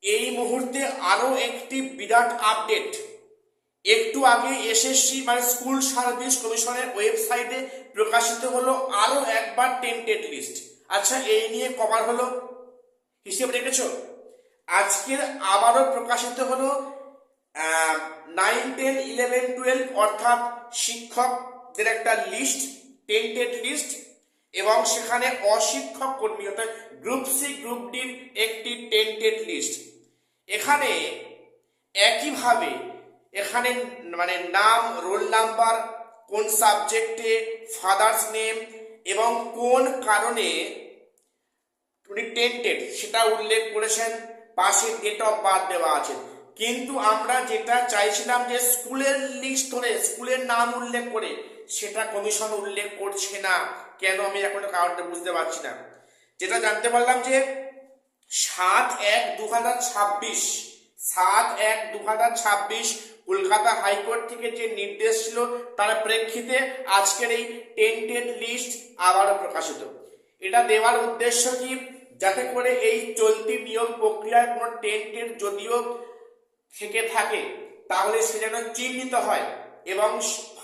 এই মুহূর্তে আরো একটি বিরাট আপডেট। একটু আগে এসএসসি মানে স্কুল সার্ভিস কমিশনের ওয়েবসাইটে প্রকাশিত হলো আরো একবার টেন্টেড লিস্ট। আচ্ছা, এই নিয়ে কবার হলো হিসেব রেখেছো? আজকের আবারও প্রকাশিত হলো 9, 10, 11, 12 অর্থাৎ শিক্ষকদের একটা লিস্ট, টেন্টেড লিস্ট, এবং সেখানে অশিক্ষক কর্মী অর্থাৎ গ্রুপ সি গ্রুপ ডির একটি টেন্টেড লিস্ট। এখানে একইভাবে এখানে মানে নাম, রোল নাম্বার, কোন সাবজেক্টে, ফাদার্স নেম এবং কোন কারণে উনি টেন্টেড সেটা উল্লেখ করেছেন, পাশে ডেট অফ বার্থ দেওয়া আছে। কিন্তু আমরা যেটা চাইছিলাম যে স্কুলের লিস্ট ধরে স্কুলের নাম উল্লেখ করে, সেটা কমিশন উল্লেখ করছে না। কেন আমি এখনো কারণটা বুঝতে পারছি না। যেটা জানতে পারলাম যে 7/1/2026 7/1/2026 কলকাতা হাইকোর্ট থেকে যে নির্দেশ ছিল তার প্রেক্ষিতে আজকের এই টেন্টেড লিস্ট আবারও প্রকাশিত। এটা দেওয়ার উদ্দেশ্য কি? যাতে করে এই চলতি নিয়োগ প্রক্রিয়ায় কোনো টেন্টেড যদিও থেকে থাকে তাহলে সে যেন চিহ্নিত হয় এবং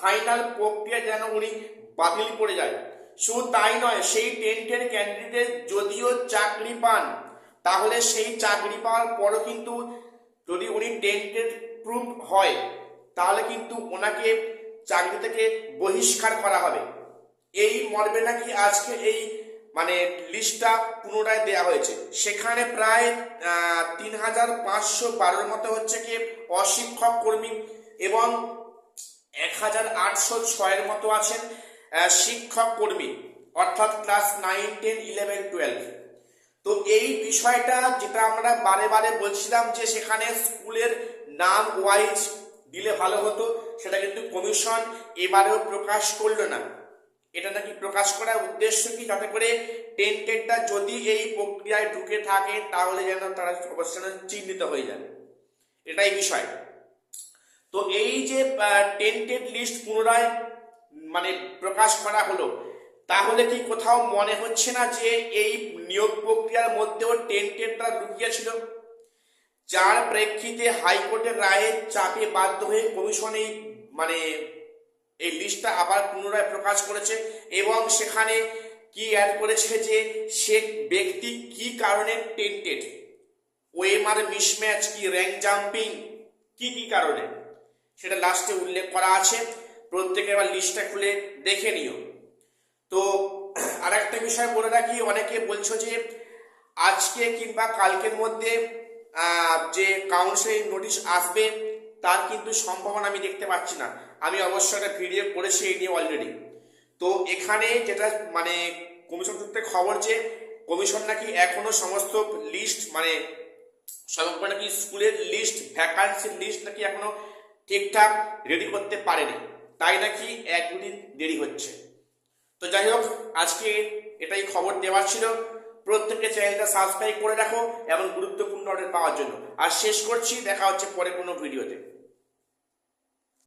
ফাইনাল প্রক্রিয়া যেন উনি বাতিল করে যায়। শুধু তাই নয়, সেই টেন্টেড ক্যান্ডিডেট যদিও চাকরি পান তাহলে সেই চাকরি পাওয়ার পরও কিন্তু যদি উনি টেন্টেড প্রুফ হয় তাহলে কিন্তু ওনাকে চাকরি থেকে বহিষ্কার করা হবে। এই মর্মে নাকি আজকে এই মানে লিস্টটা পুনরায় দেওয়া হয়েছে। সেখানে প্রায় 3512 মতো হচ্ছে কি অশিক্ষক কর্মী এবং 1806 মতো আছেন শিক্ষক কর্মী, অর্থাৎ ক্লাস 9, 10, 11, 12। তো এই বিষয়টা যেটা আমরা বারে বারে বলছিলাম যে সেখানে স্কুলের নাম ওয়াইজ দিলে ভালো হতো, সেটা কিন্তু কমিশন এবারেও প্রকাশ করলো না। এটা নাকি প্রকাশ করার উদ্দেশ্য কি? যাতে করে টেন্টেডটা যদি এই প্রক্রিয়ায় ঢুকে থাকে তাহলে যেন তারা অবশ্যই চিহ্নিত হয়ে যাবে, এটাই বিষয়। তো এই যে টেন্টেড লিস্ট পুনরায় মানে প্রকাশ করা হলো, তাহলে কি কোথাও মনে হচ্ছে না যে এই নিয়োগ প্রক্রিয়ার মধ্যেও টেন্টেডটা লুকিয়ে ছিল, যার প্রেক্ষিতে হাইকোর্টের রায়ের চাপে বাধ্য হয়ে কমিশন এই মানে এই লিস্টটা আবার পুনরায় প্রকাশ করেছে এবং সেখানে কি অ্যাড করেছে যে সে ব্যক্তি কি কারণে টেন্টেড, ওএমআর মিসম্যাচ কি, র্যাঙ্ক জাম্পিং, কি কি কারণে সেটা লাস্টে উল্লেখ করা আছে। প্রত্যেকে আবার লিস্টটা খুলে দেখে নিও। তো আর একটা বিষয় বলে রাখি, অনেকে বলছো যে আজকে কিংবা কালকের মধ্যে যে কাউন্সিলিং নোটিশ আসবে তার কিন্তু সম্ভাবনা আমি দেখতে পাচ্ছি না। আমি অবশ্যই একটা ভিডিও করেছি এই নিয়ে অলরেডি। তো এখানে যেটা মানে কমিশন সূত্রে খবর যে কমিশন নাকি এখনো সমস্ত লিস্ট মানে সমগ্র নাকি স্কুলের লিস্ট, ভ্যাকান্সির লিস্ট নাকি এখনো ঠিকঠাক রেডি করতে পারেনি, তাই নাকি 1-2 দিন দেরি হচ্ছে। তো যাই হোক, আজকে এটাই খবর দেওয়ার ছিল। প্রত্যেককে চ্যানেলটা সাবস্ক্রাইব করে রাখো এমন গুরুত্বপূর্ণ আপডেট পাওয়ার জন্য। আর শেষ করছি, দেখা হচ্ছে পরে কোনো ভিডিওতে।